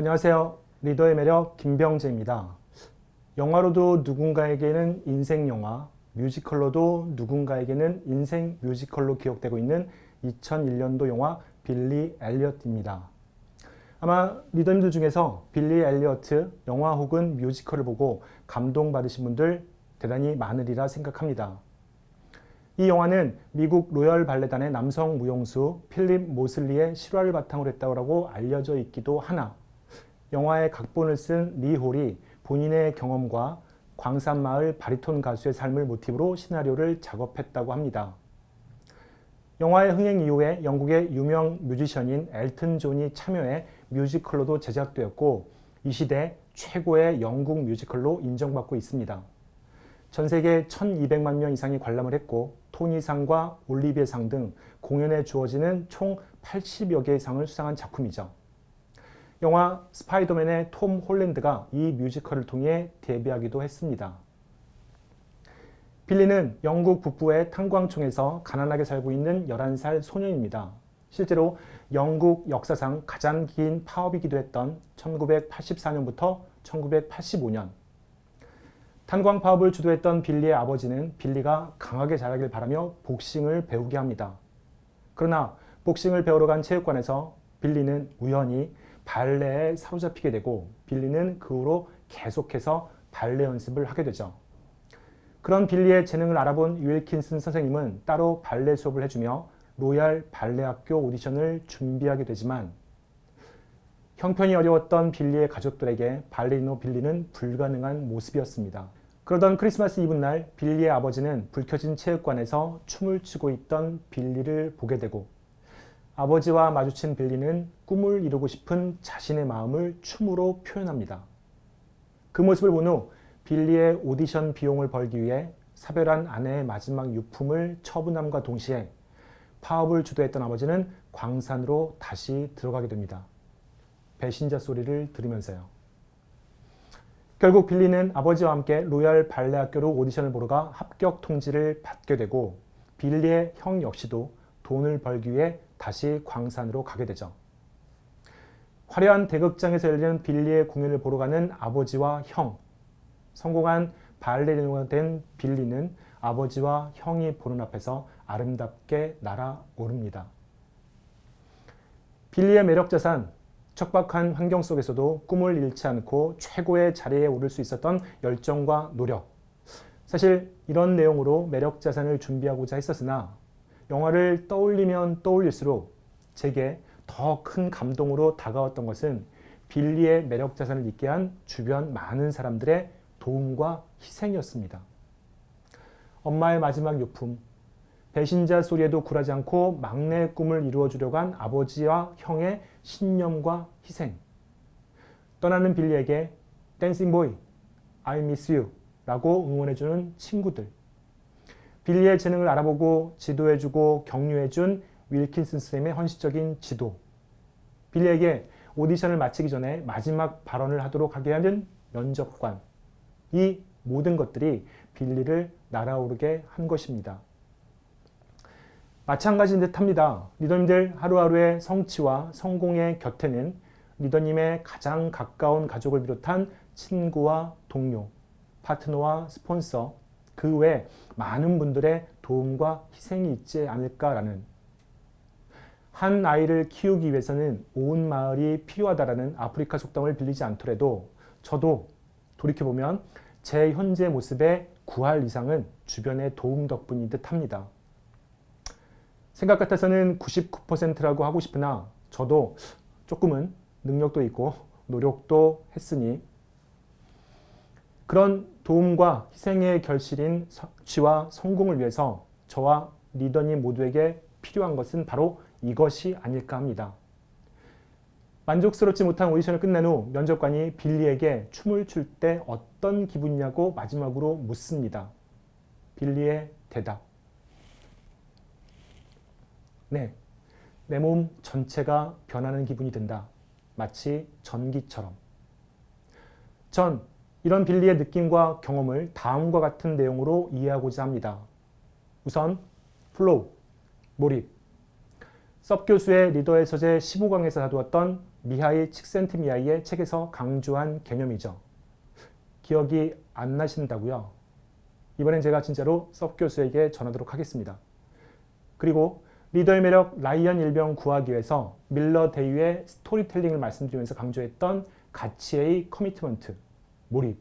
안녕하세요. 리더의 매력 김병재입니다. 영화로도 누군가에게는 인생 영화, 뮤지컬로도 누군가에게는 인생 뮤지컬로 기억되고 있는 2001년도 영화 빌리 엘리엇입니다. 아마 리더님들 중에서 빌리 엘리엇 영화 혹은 뮤지컬을 보고 감동받으신 분들 대단히 많으리라 생각합니다. 이 영화는 미국 로열 발레단의 남성 무용수 필립 모슬리의 실화를 바탕으로 했다고 알려져 있기도 하나, 영화의 각본을 쓴 리 홀이 본인의 경험과 광산마을 바리톤 가수의 삶을 모티브로 시나리오를 작업했다고 합니다. 영화의 흥행 이후에 영국의 유명 뮤지션인 엘튼 존이 참여해 뮤지컬로도 제작되었고, 이 시대 최고의 영국 뮤지컬로 인정받고 있습니다. 전 세계 1200만 명 이상이 관람을 했고, 토니상과 올리비에상 등 공연에 주어지는 총 80여 개의 상을 수상한 작품이죠. 영화 스파이더맨의 톰 홀랜드가 이 뮤지컬을 통해 데뷔하기도 했습니다. 빌리는 영국 북부의 탄광촌에서 가난하게 살고 있는 11살 소년입니다. 실제로 영국 역사상 가장 긴 파업이기도 했던 1984년부터 1985년. 탄광 파업을 주도했던 빌리의 아버지는 빌리가 강하게 자라길 바라며 복싱을 배우게 합니다. 그러나 복싱을 배우러 간 체육관에서 빌리는 우연히 발레에 사로잡히게 되고, 빌리는 그 후로 계속해서 발레 연습을 하게 되죠. 그런 빌리의 재능을 알아본 윌킨슨 선생님은 따로 발레 수업을 해주며 로얄 발레학교 오디션을 준비하게 되지만, 형편이 어려웠던 빌리의 가족들에게 발레리노 빌리는 불가능한 모습이었습니다. 그러던 크리스마스 이브날 빌리의 아버지는 불 켜진 체육관에서 춤을 추고 있던 빌리를 보게 되고, 아버지와 마주친 빌리는 꿈을 이루고 싶은 자신의 마음을 춤으로 표현합니다. 그 모습을 본 후 빌리의 오디션 비용을 벌기 위해 사별한 아내의 마지막 유품을 처분함과 동시에 파업을 주도했던 아버지는 광산으로 다시 들어가게 됩니다. 배신자 소리를 들으면서요. 결국 빌리는 아버지와 함께 로얄 발레학교로 오디션을 보러 가 합격 통지를 받게 되고, 빌리의 형 역시도 돈을 벌기 위해 다시 광산으로 가게 되죠. 화려한 대극장에서 열리는 빌리의 공연을 보러 가는 아버지와 형. 성공한 발레리노가 된 빌리는 아버지와 형이 보는 앞에서 아름답게 날아오릅니다. 빌리의 매력 자산, 척박한 환경 속에서도 꿈을 잃지 않고 최고의 자리에 오를 수 있었던 열정과 노력. 사실 이런 내용으로 매력 자산을 준비하고자 했었으나, 영화를 떠올리면 떠올릴수록 제게 더 큰 감동으로 다가왔던 것은 빌리의 매력 자산을 잊게 한 주변 많은 사람들의 도움과 희생이었습니다. 엄마의 마지막 유품, 배신자 소리에도 굴하지 않고 막내의 꿈을 이루어주려고 한 아버지와 형의 신념과 희생. 떠나는 빌리에게 댄싱 보이, I miss you 라고 응원해주는 친구들. 빌리의 재능을 알아보고 지도해주고 격려해준 윌킨슨 선생님의 헌신적인 지도. 빌리에게 오디션을 마치기 전에 마지막 발언을 하도록 하게 하는 면접관. 이 모든 것들이 빌리를 날아오르게 한 것입니다. 마찬가지인 듯합니다. 리더님들 하루하루의 성취와 성공의 곁에는 리더님의 가장 가까운 가족을 비롯한 친구와 동료, 파트너와 스폰서, 그 외 많은 분들의 도움과 희생이 있지 않을까라는, 한 아이를 키우기 위해서는 온 마을이 필요하다라는 아프리카 속담을 빌리지 않더라도 저도 돌이켜보면 제 현재 모습의 9할 이상은 주변의 도움 덕분인 듯합니다. 생각 같아서는 99%라고 하고 싶으나 저도 조금은 능력도 있고 노력도 했으니, 그런 도움과 희생의 결실인 성취와 성공을 위해서 저와 리더님 모두에게 필요한 것은 바로 이것이 아닐까 합니다. 만족스럽지 못한 오디션을 끝낸 후 면접관이 빌리에게 춤을 출 때 어떤 기분이냐고 마지막으로 묻습니다. 빌리의 대답. 네, 내 몸 전체가 변하는 기분이 든다. 마치 전기처럼. 전 이런 빌리의 느낌과 경험을 다음과 같은 내용으로 이해하고자 합니다. 우선 플로우, 몰입. 섭 교수의 리더의 서재 15강에서 다루었던 미하이 칙센트미하이의 책에서 강조한 개념이죠. 기억이 안 나신다고요? 이번엔 제가 진짜로 섭 교수에게 전하도록 하겠습니다. 그리고 리더의 매력 라이언 일병 구하기 위해서 밀러 데이의 스토리텔링을 말씀드리면서 강조했던 가치의 커미트먼트, 몰입.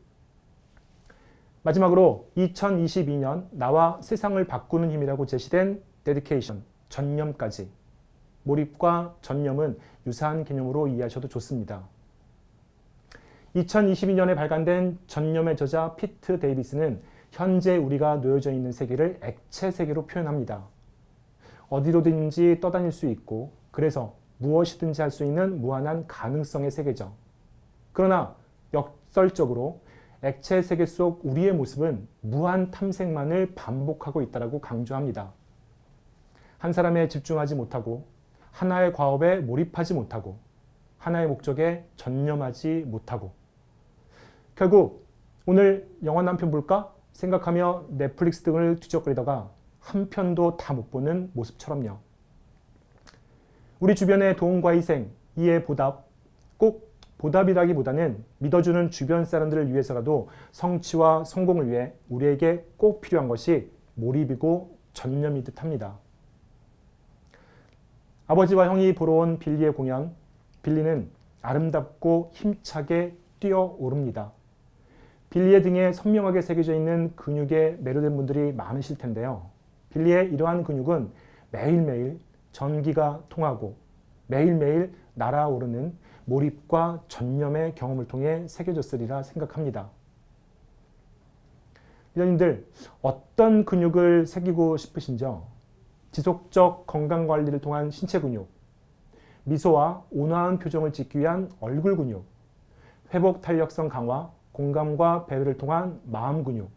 마지막으로 2022년 나와 세상을 바꾸는 힘이라고 제시된 데디케이션, 전념까지. 몰입과 전념은 유사한 개념으로 이해하셔도 좋습니다. 2022년에 발간된 전념의 저자 피트 데이비스는 현재 우리가 놓여져 있는 세계를 액체 세계로 표현합니다. 어디로든지 떠다닐 수 있고 그래서 무엇이든지 할 수 있는 무한한 가능성의 세계죠. 그러나 역설적으로 액체 세계 속 우리의 모습은 무한 탐색만을 반복하고 있다고 강조합니다. 한 사람에 집중하지 못하고 하나의 과업에 몰입하지 못하고 하나의 목적에 전념하지 못하고 결국 오늘 영화 한 편 볼까 생각하며 넷플릭스 등을 뒤적거리다가 한 편도 다 못 보는 모습처럼요. 우리 주변의 도움과 희생, 이해 보답, 꼭 보답이라기보다는 믿어주는 주변 사람들을 위해서라도 성취와 성공을 위해 우리에게 꼭 필요한 것이 몰입이고 전념이 듯합니다. 아버지와 형이 보러 온 빌리의 공연, 빌리는 아름답고 힘차게 뛰어오릅니다. 빌리의 등에 선명하게 새겨져 있는 근육에 매료된 분들이 많으실 텐데요. 빌리의 이러한 근육은 매일매일 전기가 통하고 매일매일 날아오르는 몰입과 전념의 경험을 통해 새겨졌으리라 생각합니다. 리더님들, 어떤 근육을 새기고 싶으신지요? 지속적 건강관리를 통한 신체 근육, 미소와 온화한 표정을 짓기 위한 얼굴 근육, 회복 탄력성 강화, 공감과 배려를 통한 마음 근육,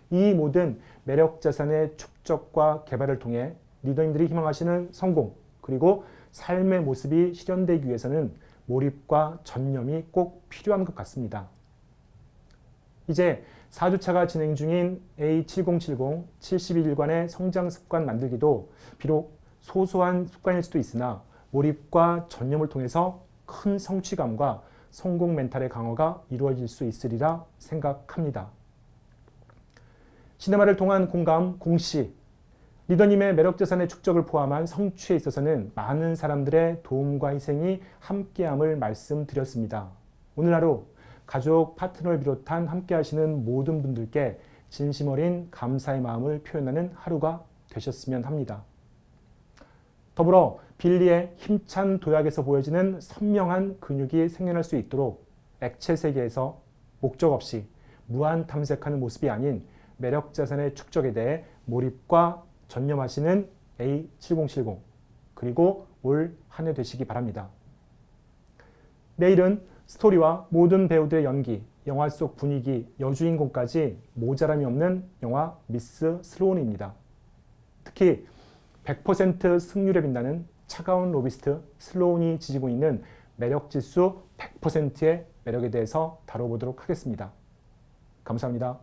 이 모든 매력 자산의 축적과 개발을 통해 리더님들이 희망하시는 성공, 그리고 삶의 모습이 실현되기 위해서는 몰입과 전념이 꼭 필요한 것 같습니다. 이제 4주차가 진행 중인 A7070 71일관의 성장 습관 만들기도 비록 소소한 습관일 수도 있으나 몰입과 전념을 통해서 큰 성취감과 성공 멘탈의 강화가 이루어질 수 있으리라 생각합니다. 시네마를 통한 공감, 공시, 리더님의 매력자산의 축적을 포함한 성취에 있어서는 많은 사람들의 도움과 희생이 함께함을 말씀드렸습니다. 오늘 하루 가족, 파트너를 비롯한 함께 하시는 모든 분들께 진심 어린 감사의 마음을 표현하는 하루가 되셨으면 합니다. 더불어 빌리의 힘찬 도약에서 보여지는 선명한 근육이 생겨날 수 있도록 액체 세계에서 목적 없이 무한 탐색하는 모습이 아닌 매력 자산의 축적에 대해 몰입과 전념하시는 A7070 그리고 올 한 해 되시기 바랍니다. 내일은 스토리와 모든 배우들의 연기, 영화 속 분위기, 여주인공까지 모자람이 없는 영화 미스 슬로운입니다. 특히 100% 승률에 빛나는 차가운 로비스트 슬로운이 지지고 있는 매력지수 100%의 매력에 대해서 다뤄보도록 하겠습니다. 감사합니다.